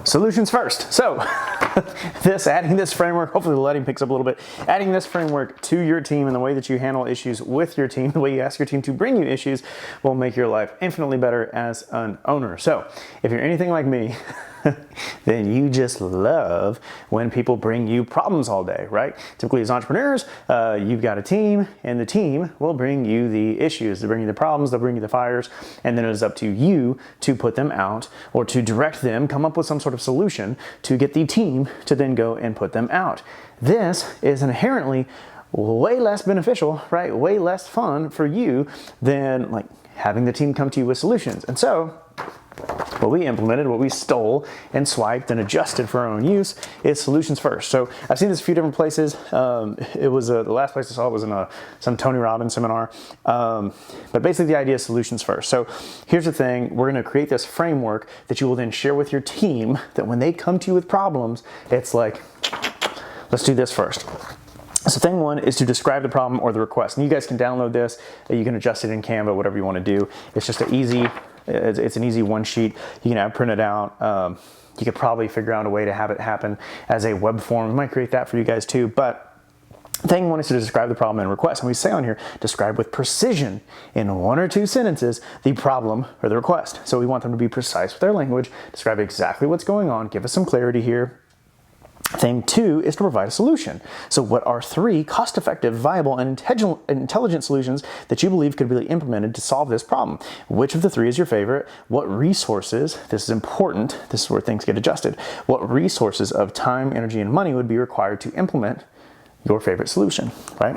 Solutions first. So adding this framework, hopefully the lighting picks up a little bit, adding this framework to your team and the way that you handle issues with your team, the way you ask your team to bring you issues will make your life infinitely better as an owner. So if you're anything like me, then you just love when people bring you problems all day, right? Typically as entrepreneurs, you've got a team and the team will bring you the issues, they'll bring you the problems, they'll bring you the fires, and then it is up to you to put them out or to direct them, come up with some sort of solution to get the team to then go and put them out. This is inherently way less beneficial, right? Way less fun for you than like having the team come to you with solutions. And so what we implemented, what we stole and swiped and adjusted for our own use is solutions first. So I've seen this a few different places. It was the last place I saw it was in some Tony Robbins seminar. But basically the idea is solutions first. So here's the thing, we're gonna create this framework that you will then share with your team that when they come to you with problems, it's like, let's do this first. So thing one is to describe the problem or the request. And you guys can download this, you can adjust it in Canva, whatever you wanna do. It's just it's an easy one sheet. You can have printed out. You could probably figure out a way to have it happen as a web form. We might create that for you guys too. But thing one is to describe the problem and request. And we say on here, describe with precision in 1 or 2 sentences the problem or the request. So we want them to be precise with their language, describe exactly what's going on, give us some clarity here. Thing 2 is to provide a solution. So what are 3 cost-effective, viable, and intelligent solutions that you believe could be implemented to solve this problem? Which of the 3 is your favorite? What resources, this is important, this is where things get adjusted, what resources of time, energy, and money would be required to implement your favorite solution, right?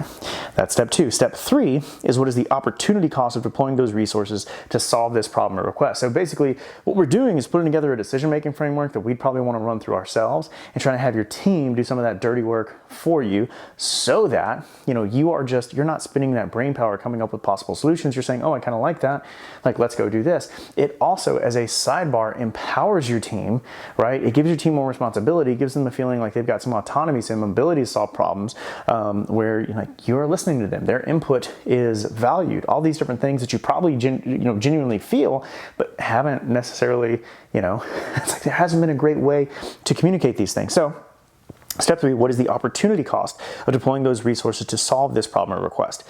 That's step 2. Step 3 is what is the opportunity cost of deploying those resources to solve this problem or request. So basically what we're doing is putting together a decision-making framework that we'd probably want to run through ourselves and trying to have your team do some of that dirty work for you so that, you're not spending that brain power coming up with possible solutions. You're saying, oh, I kind of like that. Like, let's go do this. It also, as a sidebar, empowers your team, right? It gives your team more responsibility, gives them the feeling like they've got some autonomy, some ability to solve problems, where you're listening to them. Their input is valued. All these different things that you probably genuinely feel, but haven't necessarily, it's like there hasn't been a great way to communicate these things. So step 3, what is the opportunity cost of deploying those resources to solve this problem or request?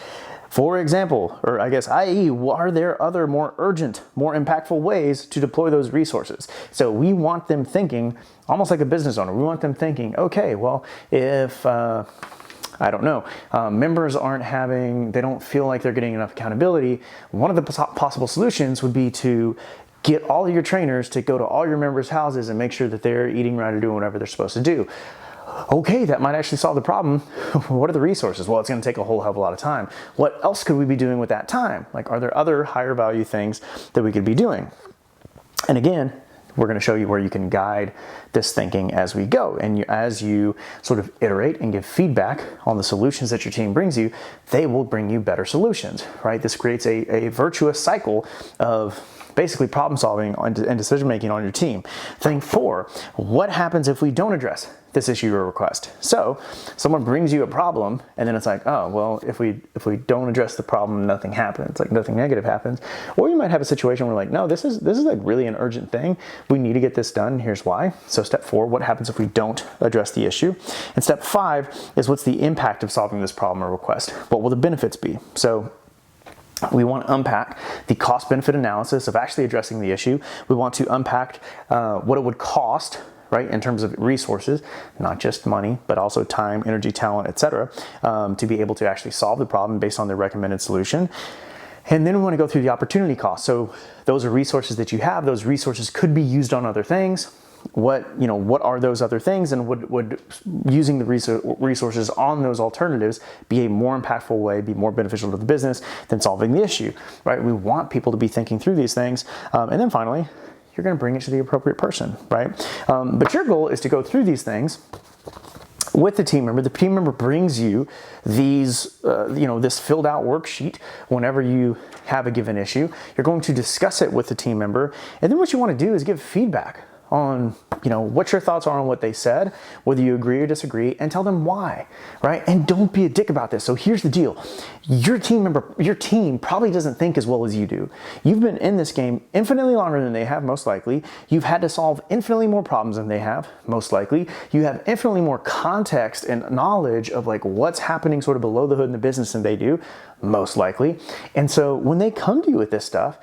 For example, or I guess, i.e., are there other more urgent, more impactful ways to deploy those resources? So we want them thinking almost like a business owner. We want them thinking, okay, well, if, I don't know, members they don't feel like they're getting enough accountability, one of the possible solutions would be to get all of your trainers to go to all your members' houses and make sure that they're eating right or doing whatever they're supposed to do. Okay, that might actually solve the problem. What are the resources? Well, it's going to take a whole hell of a lot of time. What else could we be doing with that time? Like, are there other higher value things that we could be doing? And again, we're going to show you where you can guide this thinking as we go. And as you sort of iterate and give feedback on the solutions that your team brings you, they will bring you better solutions, right? This creates a virtuous cycle of basically problem solving and decision making on your team. Thing 4, what happens if we don't address this issue or request? So someone brings you a problem and then it's like, oh, well, if we don't address the problem, nothing happens, like nothing negative happens. Or you might have a situation where like, no, this is like really an urgent thing. We need to get this done. Here's why. So step 4, what happens if we don't address the issue? And step 5 is what's the impact of solving this problem or request? What will the benefits be? So we want to unpack the cost-benefit analysis of actually addressing the issue. We want to unpack what it would cost, right, in terms of resources, not just money, but also time, energy, talent, etc., to be able to actually solve the problem based on the recommended solution. And then we want to go through the opportunity cost. So those are resources that you have. Those resources could be used on other things. What are those other things, and would using the resources on those alternatives be a more impactful way, be more beneficial to the business than solving the issue, right? We want people to be thinking through these things. And then finally, you're going to bring it to the appropriate person, right? But your goal is to go through these things with the team member. The team member brings you these, this filled out worksheet whenever you have a given issue. You're going to discuss it with the team member. And then what you want to do is give feedback on, what your thoughts are on what they said, whether you agree or disagree, and tell them why, right? And don't be a dick about this. So here's the deal. Your team probably doesn't think as well as you do. You've been in this game infinitely longer than they have, most likely. You've had to solve infinitely more problems than they have, most likely. You have infinitely more context and knowledge of like what's happening sort of below the hood in the business than they do, most likely. And so when they come to you with this stuff,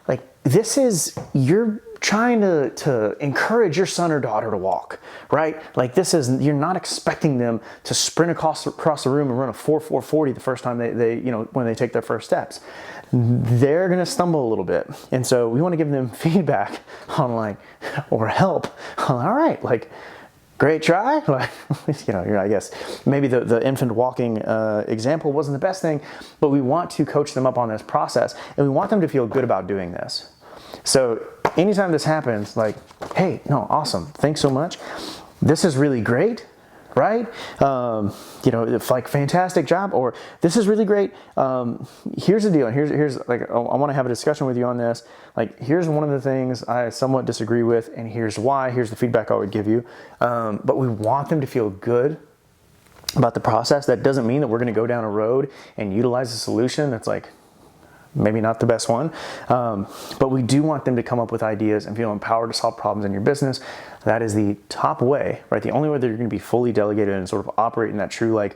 like you're trying to encourage your son or daughter to walk, right? Like you're not expecting them to sprint across the room and run a 4.40 the first time when they take their first steps. They're going to stumble a little bit. And so we want to give them feedback on or help on, all right, great try. I guess maybe the infant walking example wasn't the best thing, but we want to coach them up on this process, and we want them to feel good about doing this. So anytime this happens, hey, no, awesome, thanks so much. This is really great, right? Fantastic job, or this is really great. Here's the deal. And here's I want to have a discussion with you on this. Here's one of the things I somewhat disagree with, and here's why. Here's the feedback I would give you. But we want them to feel good about the process. That doesn't mean that we're going to go down a road and utilize a solution that's maybe not the best one, but we do want them to come up with ideas and feel empowered to solve problems in your business. That is the top way, right? The only way that you're going to be fully delegated and sort of operate in that true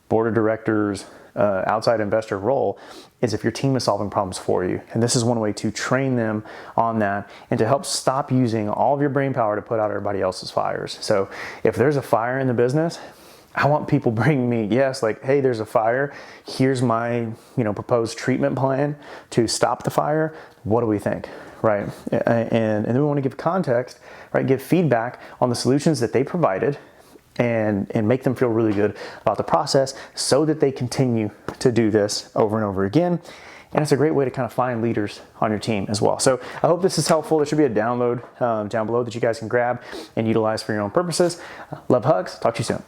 board of directors, outside investor role is if your team is solving problems for you. And this is one way to train them on that and to help stop using all of your brain power to put out everybody else's fires. So if there's a fire in the business, I want people bringing me, hey, there's a fire. Here's my, proposed treatment plan to stop the fire. What do we think, right? And then we want to give context, right? Give feedback on the solutions that they provided and make them feel really good about the process so that they continue to do this over and over again. And it's a great way to kind of find leaders on your team as well. So I hope this is helpful. There should be a download down below that you guys can grab and utilize for your own purposes. Love, hugs. Talk to you soon.